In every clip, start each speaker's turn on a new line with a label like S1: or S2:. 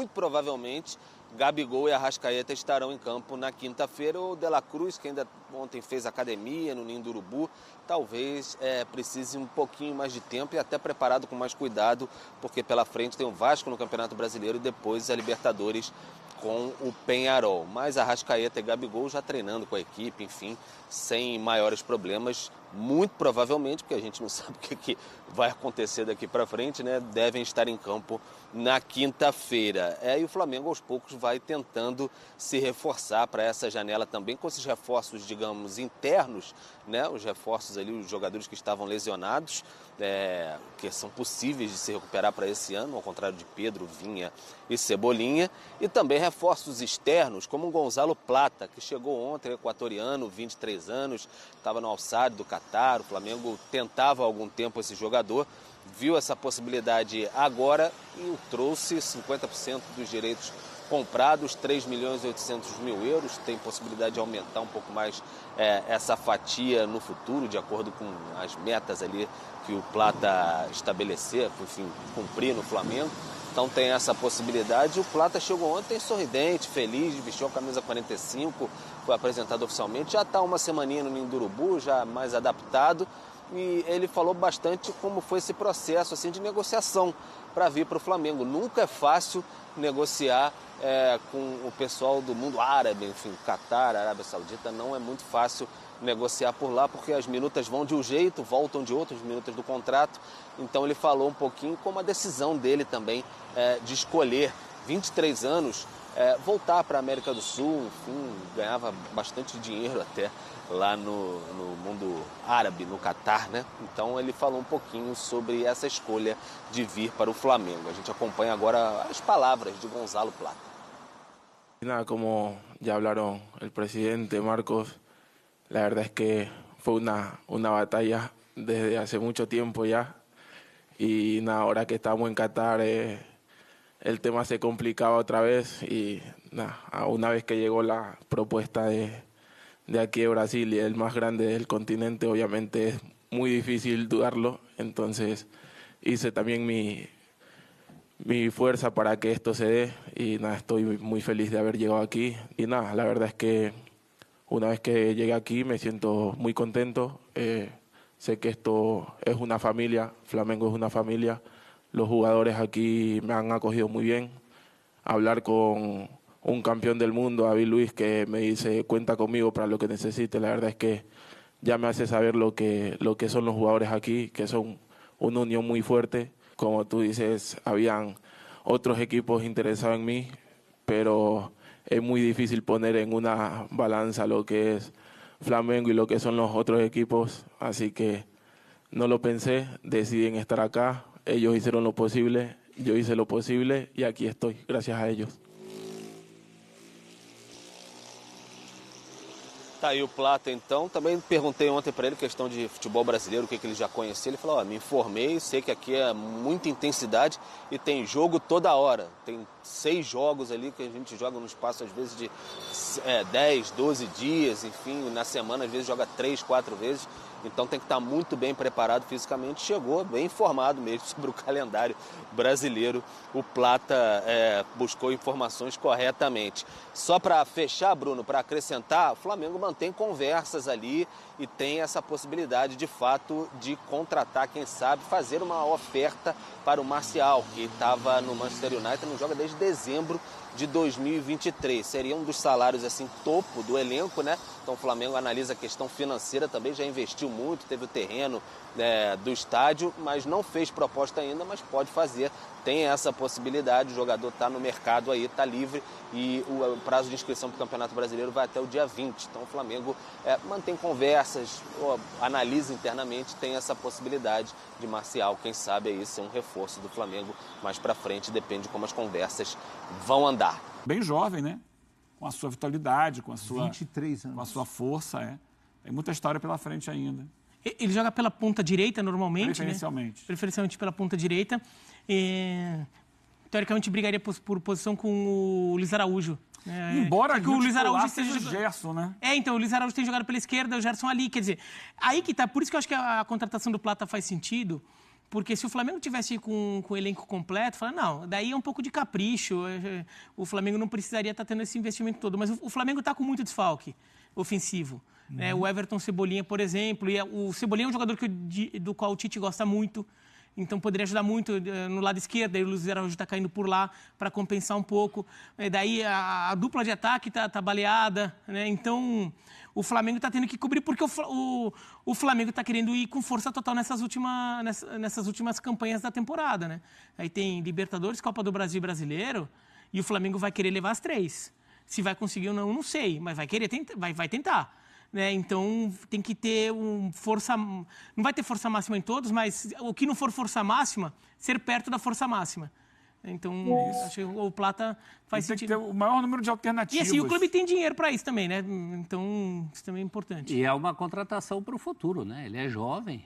S1: muito provavelmente Gabigol e Arrascaeta estarão em campo na quinta-feira. O De La Cruz, que ainda ontem fez academia no Ninho do Urubu, talvez precise um pouquinho mais de tempo e até preparado com mais cuidado, porque pela frente tem o Vasco no Campeonato Brasileiro e depois a Libertadores com o Peñarol. Mas Arrascaeta e Gabigol já treinando com a equipe, enfim, sem maiores problemas, muito provavelmente, porque a gente não sabe o que vai acontecer daqui para frente, né? Devem estar em campo na quinta-feira. E o Flamengo aos poucos vai tentando se reforçar para essa janela também, com esses reforços, digamos, internos, né? Os reforços ali, os jogadores que estavam lesionados, que são possíveis de se recuperar para esse ano, ao contrário de Pedro, Vinha e Cebolinha, e também reforços externos, como o Gonzalo Plata, que chegou ontem, equatoriano, 23 anos, estava no Al-Sadd do Catar. O Flamengo tentava há algum tempo esse jogador, viu essa possibilidade agora e o trouxe. 50% dos direitos comprados, 3.800.000 euros, tem possibilidade de aumentar um pouco mais essa fatia no futuro, de acordo com as metas ali que o Plata estabelecer, enfim, cumprir no Flamengo. Então tem essa possibilidade. O Plata chegou ontem sorridente, feliz, vestiu a camisa 45, foi apresentado oficialmente, já está uma semaninha no Ninho do Urubu, já mais adaptado, e ele falou bastante como foi esse processo assim, de negociação para vir para o Flamengo. Nunca é fácil negociar com o pessoal do mundo árabe, enfim, Catar, Arábia Saudita, não é muito fácil negociar por lá, porque as minutas vão de um jeito, voltam de outro, as minutas do contrato. Então ele falou um pouquinho como a decisão dele também de escolher, 23 anos, voltar para a América do Sul, enfim, ganhava bastante dinheiro até lá no mundo árabe, no Catar, né? Então ele falou um pouquinho sobre essa escolha de vir para o Flamengo. A gente acompanha agora as palavras de Gonzalo Plata.
S2: Nada, como ya hablaron el presidente Marcos, la verdad es que fue una batalla desde hace mucho tiempo ya, y nada, ahora que estamos en Qatar el tema se complicaba otra vez, y nada, una vez que llegó la propuesta de aquí de Brasil y el más grande del continente, obviamente es muy difícil dudarlo. Entonces hice también mi fuerza para que esto se dé, y nada, estoy muy feliz de haber llegado aquí. Y nada, la verdad es que una vez que llegué aquí me siento muy contento. Sé que esto es una familia, Flamengo es una familia. Los jugadores aquí me han acogido muy bien. Hablar con un campeón del mundo, David Luiz, que me dice cuenta conmigo para lo que necesite, la verdad es que ya me hace saber lo que son los jugadores aquí, que son una unión muy fuerte. Como tú dices, habían otros equipos interesados en mí, pero es muy difícil poner en una balanza lo que es Flamengo y lo que son los otros equipos, así que no lo pensé, decidí en estar acá. Ellos hicieron lo posible, yo hice lo posible y aquí estoy, gracias a ellos.
S1: Tá aí o Plata, então. Também perguntei ontem para ele questão de futebol brasileiro, o que ele já conhecia. Ele falou, me informei, sei que aqui é muita intensidade e tem jogo toda hora. Tem 6 jogos ali que a gente joga no espaço, às vezes, de 10, 12 dias, enfim. Na semana, às vezes, joga 3, 4 vezes. Então tem que estar muito bem preparado fisicamente. Chegou bem informado mesmo sobre o calendário brasileiro. O Plata buscou informações corretamente. Só para fechar, Bruno, para acrescentar, o Flamengo mantém conversas ali e tem essa possibilidade, de fato, de contratar, quem sabe, fazer uma oferta para o Martial, que estava no Manchester United, não joga desde dezembro de 2023. Seria um dos salários assim topo do elenco, né? Então o Flamengo analisa a questão financeira também, já investiu muito, teve o terreno do estádio, mas não fez proposta ainda, mas pode fazer. Tem essa possibilidade, o jogador está no mercado aí, está livre, e o prazo de inscrição para o Campeonato Brasileiro vai até o dia 20. Então o Flamengo mantém conversas, analisa internamente, tem essa possibilidade de Martial, quem sabe aí ser um reforço do Flamengo mais para frente, depende de como as conversas vão andar.
S3: Bem jovem, né? Com a sua vitalidade, com a sua
S4: 23 anos.
S3: Com a sua força, Tem muita história pela frente ainda.
S5: Ele joga pela ponta direita normalmente,
S3: preferencialmente.
S5: Né? Preferencialmente pela ponta direita. Teoricamente brigaria por posição com o Luiz Araújo.
S3: Embora
S5: que o Luiz Araújo
S3: seja o Gerson, né?
S5: Então, o Luiz Araújo tem jogado pela esquerda, o Gerson ali. Quer dizer, aí que tá. Por isso que eu acho que a contratação do Plata faz sentido, Porque se o Flamengo tivesse com o elenco completo, fala, não, daí é um pouco de capricho, o Flamengo não precisaria estar tendo esse investimento todo. Mas o Flamengo está com muito desfalque ofensivo. Né? O Everton Cebolinha, por exemplo, e o Cebolinha é um jogador do qual o Tite gosta muito, então poderia ajudar muito no lado esquerdo, aí o Luiz Araújo está caindo por lá para compensar um pouco. Daí a dupla de ataque está baleada, né? Então o Flamengo está tendo que cobrir, porque o Flamengo está querendo ir com força total nessas últimas campanhas da temporada. Né? Aí tem Libertadores, Copa do Brasil e Brasileiro, e o Flamengo vai querer levar as 3. Se vai conseguir ou não, não sei, mas vai querer vai tentar. Né? Então tem que ter força. Não vai ter força máxima em todos, mas o que não for força máxima, ser perto da força máxima. Então, acho que o Plata faz sentido.
S3: Tem que ter o maior número de alternativas.
S5: E assim, o clube tem dinheiro para isso também, né? Então, isso também é importante.
S4: E é uma contratação para o futuro, né? Ele é jovem,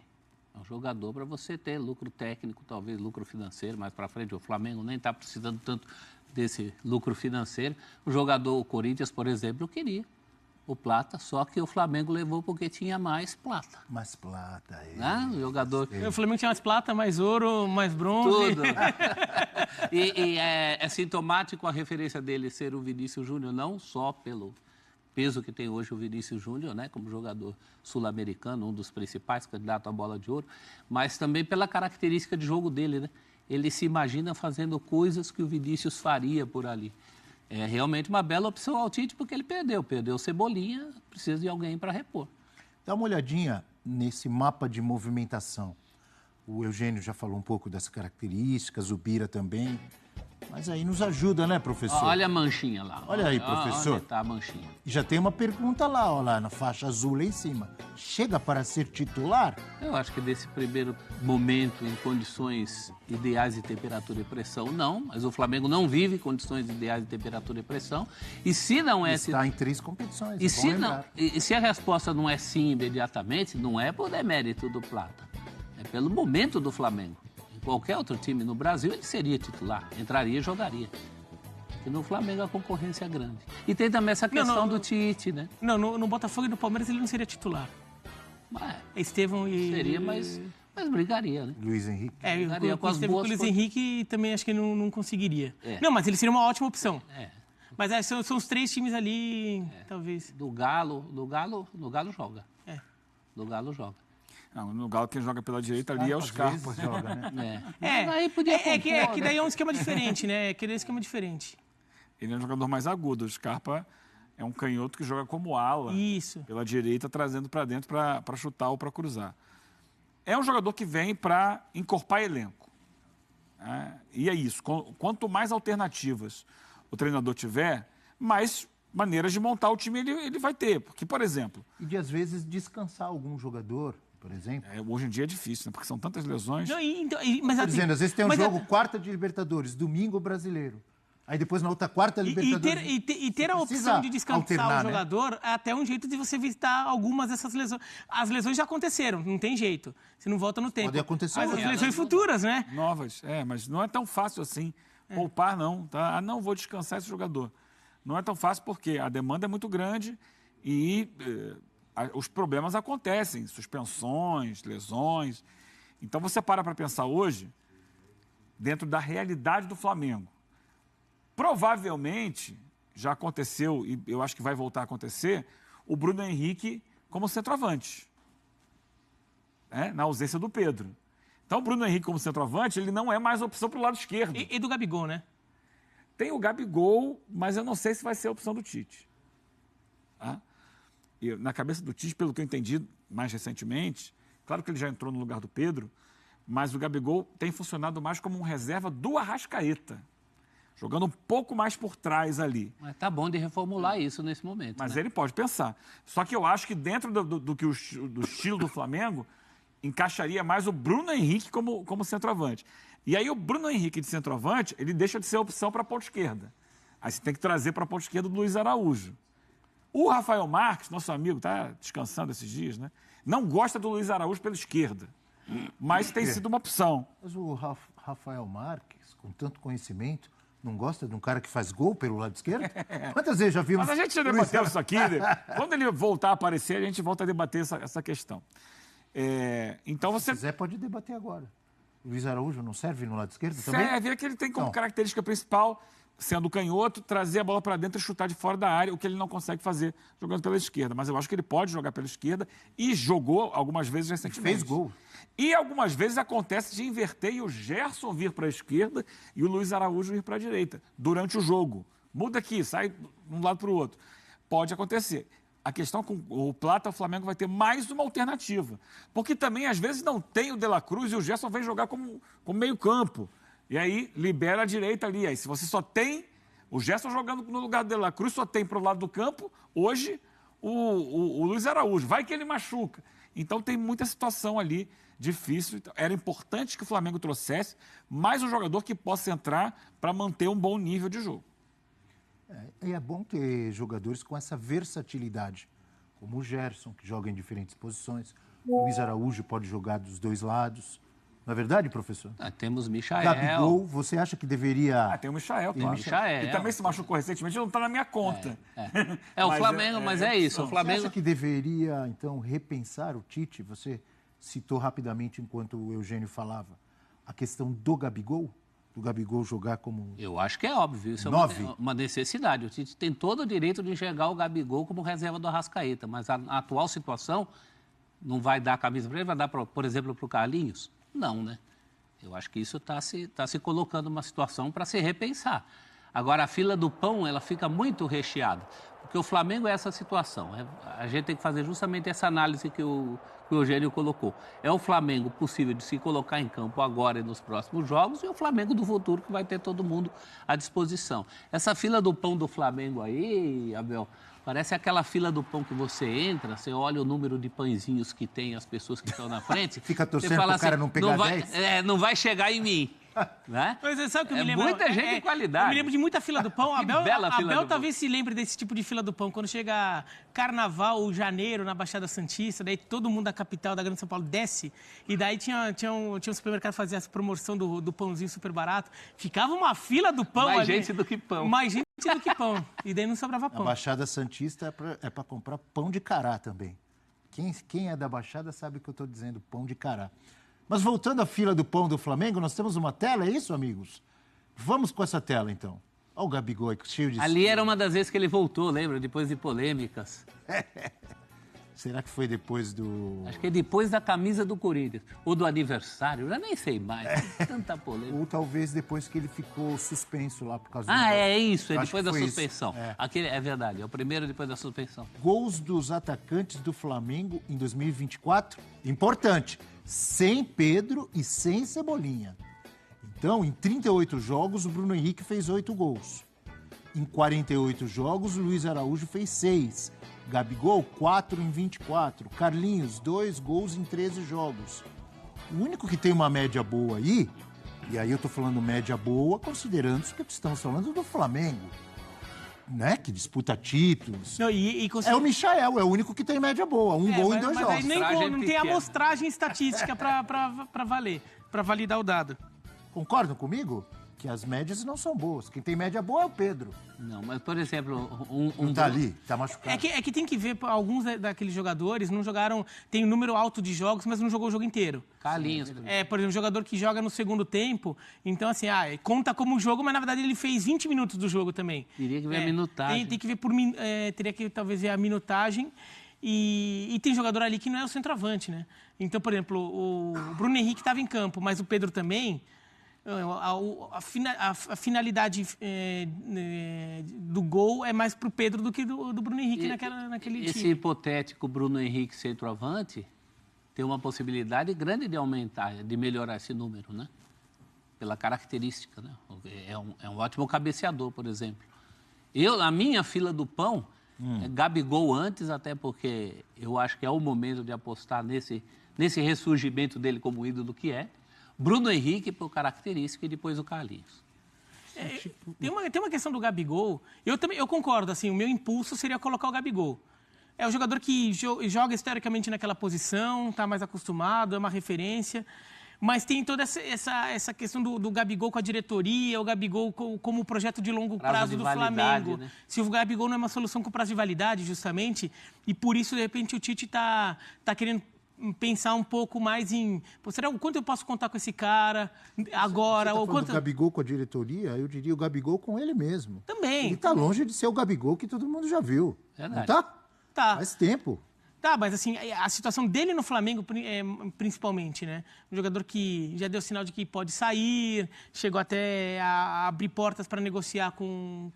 S4: é um jogador para você ter lucro técnico, talvez lucro financeiro mais para frente. O Flamengo nem está precisando tanto desse lucro financeiro. O jogador, o Corinthians, por exemplo, queria o Plata, só que o Flamengo levou porque tinha mais plata.
S6: Mais plata,
S4: né? O jogador...
S5: O Flamengo tinha mais plata, mais ouro, mais bronze.
S4: Tudo. E é sintomático a referência dele ser o Vinícius Júnior, não só pelo peso que tem hoje o Vinícius Júnior, né, como jogador sul-americano, um dos principais candidatos à bola de ouro, mas também pela característica de jogo dele, né? Ele se imagina fazendo coisas que o Vinícius faria por ali. É realmente uma bela opção ao Tite, porque ele perdeu o Cebolinha, precisa de alguém para repor.
S6: Dá uma olhadinha nesse mapa de movimentação. O Eugênio já falou um pouco das características, o Bira também. Mas aí nos ajuda, né, professor?
S4: Olha a manchinha lá.
S6: Olha aí, professor.
S4: Olha, tá a manchinha.
S6: E já tem uma pergunta lá, ó, lá na faixa azul lá em cima. Chega para ser titular?
S4: Eu acho que nesse primeiro momento, em condições ideais de temperatura e pressão, não. Mas o Flamengo não vive condições ideais de temperatura e pressão. E se não é...
S6: Está em 3 competições,
S4: e se não, e se a resposta não é sim imediatamente, não é por demérito do Plata. É pelo momento do Flamengo. Qualquer outro time no Brasil, ele seria titular, entraria e jogaria. Porque no Flamengo a concorrência é grande. E tem também essa questão do Tite, né?
S5: Não, no Botafogo e no Palmeiras ele não seria titular. Estevão e...
S4: Seria, mas brigaria, né?
S6: Luiz Henrique.
S4: Brigaria com as boas...
S5: O Luiz Henrique também acho que não conseguiria.
S4: É.
S5: Não, mas ele seria uma ótima opção.
S4: É.
S5: Mas são os 3 times ali, talvez.
S4: Do Galo joga.
S5: É.
S4: Do Galo joga.
S3: Não, no Galo quem joga pela direita ali é o Scarpa.
S6: Joga, né?
S4: Aí podia
S5: que daí é um esquema diferente, né? Que daí é um esquema diferente.
S3: Ele é um jogador mais agudo. O Scarpa é um canhoto que joga como ala.
S5: Isso.
S3: Pela direita, trazendo para dentro para chutar ou para cruzar. É um jogador que vem para encorpar elenco. E é isso. Quanto mais alternativas o treinador tiver, mais maneiras de montar o time ele vai ter. Porque, por exemplo...
S6: E de, às vezes, descansar algum jogador, por exemplo.
S3: Hoje em dia é difícil, né? Porque são tantas lesões.
S5: Não,
S6: Mas,
S5: assim,
S6: dizendo, às vezes tem um jogo quarta de Libertadores, domingo brasileiro. Aí depois na outra quarta Libertadores.
S5: E ter a opção de descansar o jogador é até um jeito de você evitar algumas dessas lesões. As lesões já aconteceram, não tem jeito. Você não volta no tempo.
S6: Pode acontecer.
S5: Mas as lesões futuras, né?
S3: Novas, mas não é tão fácil assim poupar, não. Tá? Não vou descansar esse jogador. Não é tão fácil porque a demanda é muito grande e os problemas acontecem, suspensões, lesões. Então você para pensar hoje, dentro da realidade do Flamengo. Provavelmente, já aconteceu, e eu acho que vai voltar a acontecer, o Bruno Henrique como centroavante, na ausência do Pedro. Então o Bruno Henrique como centroavante, ele não é mais opção para o lado esquerdo.
S5: E do Gabigol, né?
S3: Tem o Gabigol, mas eu não sei se vai ser a opção do Tite. E na cabeça do Tite, pelo que eu entendi mais recentemente, claro que ele já entrou no lugar do Pedro, mas o Gabigol tem funcionado mais como um reserva do Arrascaeta, jogando um pouco mais por trás ali.
S4: Mas tá bom de reformular isso nesse momento.
S3: Mas
S4: né?
S3: ele pode pensar. Só que eu acho que dentro do estilo do Flamengo, encaixaria mais o Bruno Henrique como centroavante. E aí o Bruno Henrique de centroavante, ele deixa de ser opção para a ponta esquerda. Aí você tem que trazer para a ponta esquerda do Luiz Araújo. O Rafael Marques, nosso amigo, está descansando esses dias, né? Não gosta do Luiz Araújo pela esquerda. Mas tem sido uma opção.
S6: Mas o Rafael Marques, com tanto conhecimento, não gosta de um cara que faz gol pelo lado esquerdo? Quantas vezes já vimos...
S3: Mas a gente já debateu isso aqui. Né? Quando ele voltar a aparecer, a gente volta a debater essa questão. Então você...
S6: Se quiser, pode debater agora. Luiz Araújo não serve no lado esquerdo também?
S3: Serve, é que ele tem como
S6: Não.
S3: característica principal, sendo canhoto, trazer a bola para dentro e chutar de fora da área, o que ele não consegue fazer jogando pela esquerda. Mas eu acho que ele pode jogar pela esquerda e jogou algumas vezes recentemente.
S6: Fez gol.
S3: E algumas vezes acontece de inverter e o Gerson vir para a esquerda e o Luiz Araújo ir para a direita, durante o jogo. Muda aqui, sai de um lado para o outro. Pode acontecer. A questão com o Plata, o Flamengo vai ter mais uma alternativa. Porque também, às vezes, não tem o De La Cruz e o Gerson vem jogar como meio campo. E aí, libera a direita ali. Aí, se você só tem o Gerson jogando no lugar do De La Cruz, só tem para o lado do campo, hoje, o Luiz Araújo. Vai que ele machuca. Então, tem muita situação ali difícil. Era importante que o Flamengo trouxesse mais um jogador que possa entrar para manter um bom nível de jogo.
S6: É bom ter jogadores com essa versatilidade, como o Gerson, que joga em diferentes posições. O Luiz Araújo pode jogar dos dois lados. Não é verdade, professor?
S4: Temos Michael.
S6: Gabigol, você acha que deveria...
S3: Tem o Michael,
S6: Tem
S3: claro.
S4: Michael.
S3: Que também se machucou recentemente, não está na minha conta.
S4: É o Flamengo, mas é isso. O
S6: Você
S4: Flamengo...
S6: acha que deveria, então, repensar o Tite? Você citou rapidamente, enquanto o Eugênio falava, a questão do Gabigol jogar como...
S4: Eu acho que é óbvio, isso
S6: 9.
S4: é uma necessidade. O Tite tem todo o direito de enxergar o Gabigol como reserva do Arrascaeta, mas a atual situação não vai dar a camisa para ele, vai dar, por exemplo, para o Carlinhos? Não, né? Eu acho que isso está se colocando numa situação para se repensar. Agora, a fila do pão, ela fica muito recheada, porque o Flamengo é essa situação. A gente tem que fazer justamente essa análise que o Eugênio colocou. É o Flamengo possível de se colocar em campo agora e nos próximos jogos e o Flamengo do futuro que vai ter todo mundo à disposição. Essa fila do pão do Flamengo aí, Abel, parece aquela fila do pão que você entra, você olha o número de pãezinhos que tem as pessoas que estão na frente.
S6: Fica torcendo
S4: fala
S6: pro cara não pegar 10.
S4: Não vai chegar em mim. Né?
S5: Mas você sabe o que eu me lembro?
S4: Muita gente de qualidade.
S5: Eu me lembro de muita fila do pão. Abel
S4: bela fila do pão.
S5: Talvez se lembre desse tipo de fila do pão. Quando chega Carnaval ou Janeiro na Baixada Santista, daí todo mundo da capital, da Grande São Paulo, desce. E daí tinha um supermercado que fazia essa promoção do pãozinho super barato. Ficava uma fila do pão
S4: Mais
S5: ali.
S4: gente do que pão.
S5: Mais gente do que pão. E daí não sobrava
S6: Na
S5: pão.
S6: Baixada Santista é para comprar pão de cará também. Quem é da Baixada sabe o que eu estou dizendo, pão de cará. Mas voltando à fila do pão do Flamengo, nós temos uma tela, é isso, amigos? Vamos com essa tela, então. Olha o Gabigol cheio de...
S4: Ali era uma das vezes que ele voltou, lembra? Depois de polêmicas.
S6: Será que foi depois do...
S4: Acho que é depois da camisa do Corinthians. Ou do aniversário, eu já nem sei mais. Tanta polêmica.
S6: Ou talvez depois que ele ficou suspenso lá por causa do...
S4: É isso, é
S6: Acho
S4: depois
S6: que
S4: da
S6: foi
S4: suspensão.
S6: isso.
S4: Aquele, é verdade, é o primeiro depois da suspensão.
S6: Gols dos atacantes do Flamengo em 2024, importante, sem Pedro e sem Cebolinha. Então, em 38 jogos, o Bruno Henrique fez 8 gols. Em 48 jogos, o Luiz Araújo fez 6. Gabigol, 4 em 24. Carlinhos, 2 gols em 13 jogos. O único que tem uma média boa aí, e aí eu tô falando média boa, considerando que estamos falando do Flamengo, né? Que disputa títulos.
S5: Não,
S6: É o Michael, é o único que tem média boa. Um gol em 2
S5: mas
S6: jogos.
S5: aí nem
S4: Amostragem
S5: não tem
S4: pequena.
S5: amostragem estatística para valer, para validar o dado.
S6: Concordam comigo? Que as médias não são boas. Quem tem média boa é o Pedro.
S4: Não, mas, por exemplo,
S6: Não tá ali, tá machucado.
S5: É que tem que ver, alguns daqueles jogadores não jogaram, tem um número alto de jogos, mas não jogou o jogo inteiro.
S4: Carlinhos.
S5: Por exemplo, um jogador que joga no segundo tempo, então assim, conta como jogo, mas na verdade ele fez 20 minutos do jogo também.
S4: Teria que ver a minutagem.
S5: Tem que ver teria que talvez ver a minutagem. E tem jogador ali que não é o centroavante, né? Então, por exemplo, o Bruno Henrique estava em campo, mas o Pedro também. A finalidade do gol é mais para o Pedro do que do Bruno Henrique naquele
S4: Esse
S5: time.
S4: hipotético Bruno Henrique centroavante tem uma possibilidade grande de aumentar, de melhorar esse número, né? Pela característica, né? É um ótimo cabeceador, por exemplo. Na minha fila do pão, é Gabigol antes, até porque eu acho que é o momento de apostar nesse ressurgimento dele como ídolo que é. Bruno Henrique por característica e depois o Carlinhos.
S5: Tem uma questão do Gabigol. Eu concordo, assim, o meu impulso seria colocar o Gabigol. É o jogador que joga historicamente naquela posição, está mais acostumado, é uma referência. Mas tem toda essa questão do Gabigol com a diretoria, o Gabigol como projeto de longo prazo do Flamengo. Né? Se o Gabigol não é uma solução com prazo de validade, justamente, e por isso, de repente, o Tite está querendo pensar um pouco mais em... Pô, será o quanto eu posso contar com esse cara agora?
S6: Você tá
S5: ou
S6: falando
S5: quanto...
S6: do Gabigol com a diretoria, eu diria o Gabigol com ele mesmo.
S5: Também.
S6: Ele tá longe de ser o Gabigol que todo mundo já viu.
S4: Verdade.
S6: Não tá?
S5: Tá.
S6: Faz tempo.
S5: Tá, mas assim, a situação dele no Flamengo, principalmente, né? Um jogador que já deu sinal de que pode sair, chegou até a abrir portas para negociar com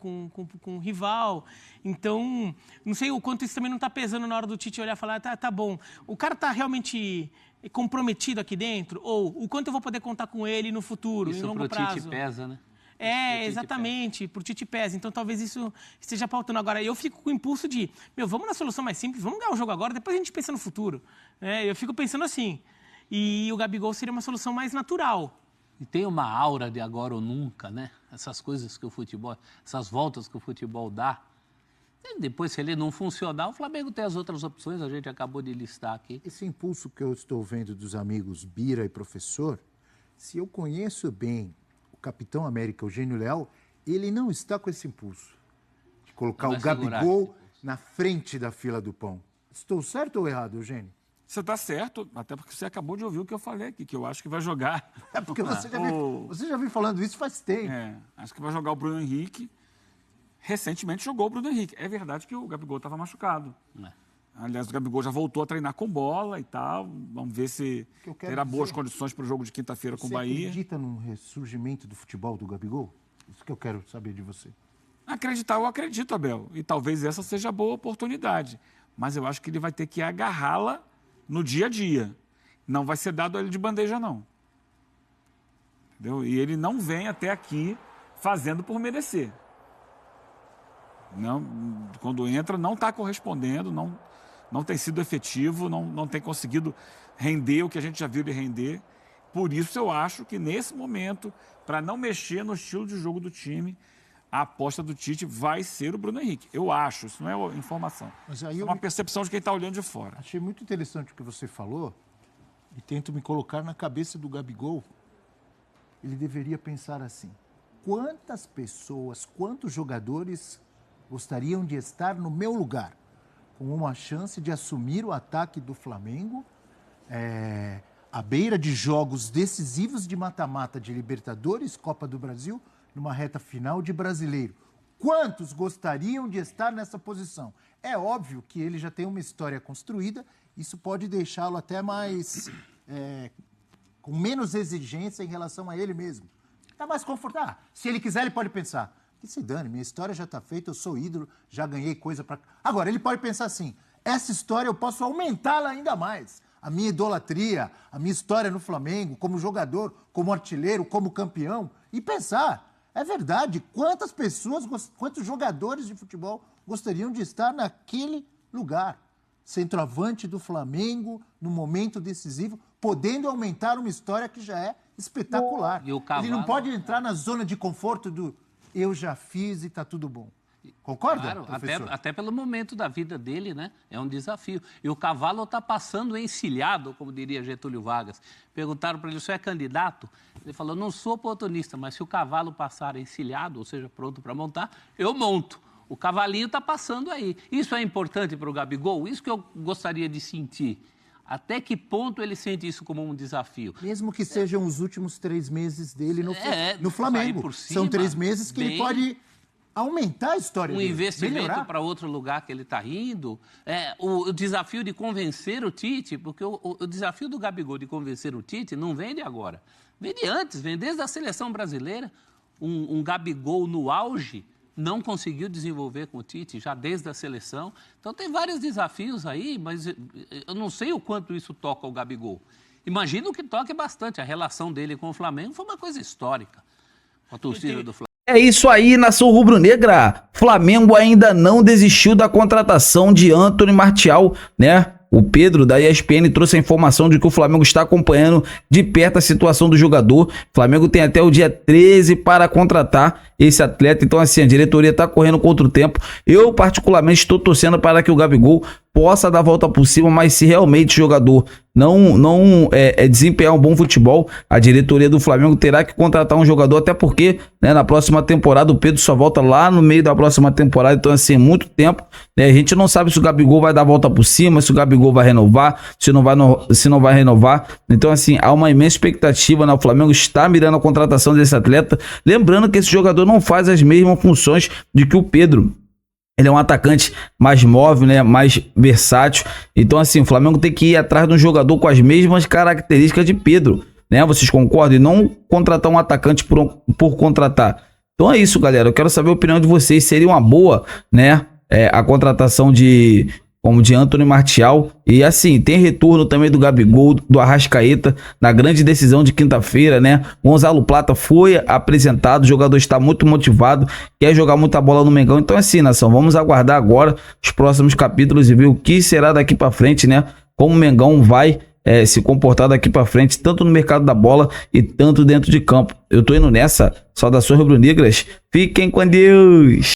S5: um rival. Então, não sei o quanto isso também não está pesando na hora do Tite olhar e falar, tá bom, o cara está realmente comprometido aqui dentro? Ou o quanto eu vou poder contar com ele no futuro, em longo prazo?
S4: Isso pro Tite pesa, né?
S5: Exatamente, pro Tite pesa. Então talvez isso esteja pautando. Agora, eu fico com o impulso de, vamos na solução mais simples, vamos ganhar o jogo agora, depois a gente pensa no futuro. Eu fico pensando assim. E o Gabigol seria uma solução mais natural.
S4: E tem uma aura de agora ou nunca, né? Essas coisas que o futebol, essas voltas que o futebol dá. E depois, se ele não funcionar, o Flamengo tem as outras opções, a gente acabou de listar aqui.
S6: Esse impulso que eu estou vendo dos amigos Bira e Professor, se eu conheço bem Capitão América, Eugênio Leal, ele não está com esse impulso de colocar o Gabigol na frente da fila do pão. Estou certo ou errado, Eugênio?
S3: Você está certo, até porque você acabou de ouvir o que eu falei aqui, que eu acho que vai jogar.
S6: É porque você já vem falando isso faz tempo.
S3: Acho que vai jogar o Bruno Henrique. Recentemente jogou o Bruno Henrique. É verdade que o Gabigol estava machucado. Aliás, o Gabigol já voltou a treinar com bola e tal. Vamos ver se terá boas condições para o jogo de quinta-feira com o Bahia.
S6: Você acredita num ressurgimento do futebol do Gabigol? Isso que eu quero saber de você.
S3: Acreditar, eu acredito, Abel. E talvez essa seja a boa oportunidade. Mas eu acho que ele vai ter que agarrá-la no dia a dia. Não vai ser dado a ele de bandeja, não. Entendeu? E ele não vem até aqui fazendo por merecer. Não, quando entra, não está correspondendo, não tem sido efetivo, não tem conseguido render o que a gente já viu ele render. Por isso eu acho que nesse momento, para não mexer no estilo de jogo do time, a aposta do Tite vai ser o Bruno Henrique. Eu acho, isso não é informação.
S6: Mas aí
S3: é uma percepção de quem está olhando de fora.
S6: Achei muito interessante o que você falou e tento me colocar na cabeça do Gabigol. Ele deveria pensar assim, quantas pessoas, quantos jogadores gostariam de estar no meu lugar? Com uma chance de assumir o ataque do Flamengo, à beira de jogos decisivos de mata-mata de Libertadores, Copa do Brasil, numa reta final de Brasileiro. Quantos gostariam de estar nessa posição? É óbvio que ele já tem uma história construída, isso pode deixá-lo até mais... com menos exigência em relação a ele mesmo. Está mais confortável. Se ele quiser, ele pode pensar... Que se dane, minha história já está feita, eu sou ídolo, já ganhei coisa para... Agora, ele pode pensar assim, essa história eu posso aumentá-la ainda mais. A minha idolatria, a minha história no Flamengo, como jogador, como artilheiro, como campeão. E pensar, é verdade, quantas pessoas, quantos jogadores de futebol gostariam de estar naquele lugar? Centroavante do Flamengo, no momento decisivo, podendo aumentar uma história que já é espetacular.
S4: E o Cavalo,
S6: ele não pode entrar na zona de conforto do... eu já fiz e está tudo bom. Concorda,
S4: claro,
S6: professor?
S4: até pelo momento da vida dele, né? É um desafio. E o Cavalo está passando encilhado, como diria Getúlio Vargas. Perguntaram para ele, você é candidato? Ele falou, não sou oportunista, mas se o cavalo passar encilhado, ou seja, pronto para montar, eu monto. O cavalinho está passando aí. Isso é importante para o Gabigol? Isso que eu gostaria de sentir. Até que ponto ele sente isso como um desafio?
S6: Mesmo que sejam os últimos 3 meses dele no Flamengo.
S4: Por cima,
S6: são 3 meses que ele pode aumentar a história dele.
S4: Um investimento para outro lugar que ele está indo. O desafio de convencer o Tite, porque o desafio do Gabigol de convencer o Tite não vem de agora. Vem de antes, vem desde a seleção brasileira. Um Gabigol no auge não conseguiu desenvolver com o Tite, já desde a seleção. Então, tem vários desafios aí, mas eu não sei o quanto isso toca o Gabigol. Imagino que toque bastante. A relação dele com o Flamengo foi uma coisa histórica, com a torcida do Flamengo.
S7: É isso aí, nação rubro-negra. Flamengo ainda não desistiu da contratação de Anthony Martial, né? O Pedro, da ESPN, trouxe a informação de que o Flamengo está acompanhando de perto a situação do jogador. O Flamengo tem até o dia 13 para contratar esse atleta. Então, assim, a diretoria está correndo contra o tempo. Eu, particularmente, estou torcendo para que o Gabigol possa dar a volta por cima, mas se realmente o jogador não desempenhar um bom futebol, a diretoria do Flamengo terá que contratar um jogador, até porque, né, na próxima temporada o Pedro só volta lá no meio da próxima temporada, então assim, muito tempo, né, a gente não sabe se o Gabigol vai dar a volta por cima, se o Gabigol vai renovar, se não vai renovar, então assim, há uma imensa expectativa, né, o Flamengo está mirando a contratação desse atleta, lembrando que esse jogador não faz as mesmas funções de que o Pedro. Ele é um atacante mais móvel, né, mais versátil. Então, assim, o Flamengo tem que ir atrás de um jogador com as mesmas características de Pedro, né? Vocês concordam? E não contratar um atacante por contratar. Então é isso, galera. Eu quero saber a opinião de vocês. Seria uma boa, né, a contratação de Antony Martial. E assim, tem retorno também do Gabigol, do Arrascaeta, na grande decisão de quinta-feira, né? Gonzalo Plata foi apresentado, o jogador está muito motivado, quer jogar muita bola no Mengão. Então assim, nação, vamos aguardar agora os próximos capítulos e ver o que será daqui para frente, né? Como o Mengão vai se comportar daqui para frente, tanto no mercado da bola e tanto dentro de campo. Eu tô indo nessa. Saudações rubro-negras. Fiquem com Deus!